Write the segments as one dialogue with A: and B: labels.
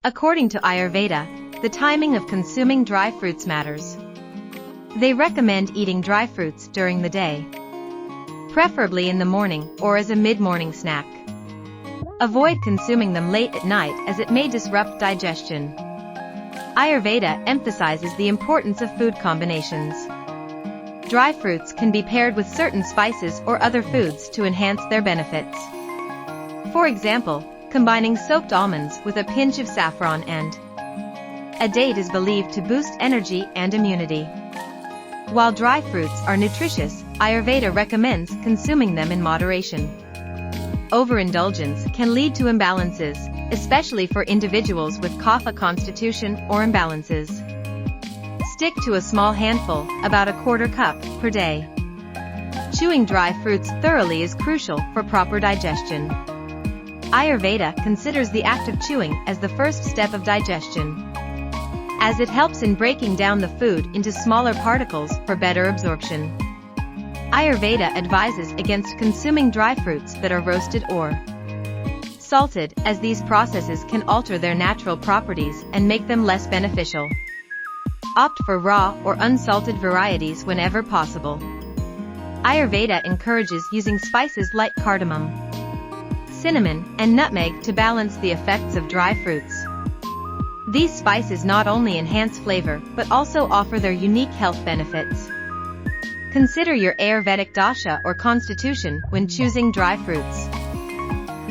A: According to Ayurveda, the timing of consuming dry fruits matters. They recommend eating dry fruits during the day, preferably in the morning or as a mid-morning snack. Avoid consuming them late at night as it may disrupt digestion. Ayurveda emphasizes the importance of food combinations. Dry fruits can be paired with certain spices or other foods to enhance their benefits. For example, combining soaked almonds with a pinch of saffron and a date is believed to boost energy and immunity. While dry fruits are nutritious, Ayurveda recommends consuming them in moderation. Overindulgence can lead to imbalances, especially for individuals with kapha constitution or imbalances. Stick to a small handful, about a quarter cup, per day. Chewing dry fruits thoroughly is crucial for proper digestion. Ayurveda considers the act of chewing as the first step of digestion, as it helps in breaking down the food into smaller particles for better absorption. Ayurveda advises against consuming dry fruits that are roasted or salted, as these processes can alter their natural properties and make them less beneficial. Opt for raw or unsalted varieties whenever possible. Ayurveda encourages using spices like cardamom, cinnamon, and nutmeg to balance the effects of dry fruits. These spices not only enhance flavor but also offer their unique health benefits. Consider your Ayurvedic dasha or constitution when choosing dry fruits.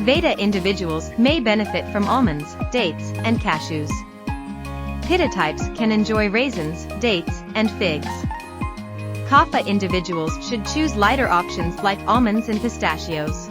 A: Veda individuals may benefit from almonds, dates, and cashews. Pitta types can enjoy raisins, dates, and figs. Kapha individuals should choose lighter options like almonds and pistachios.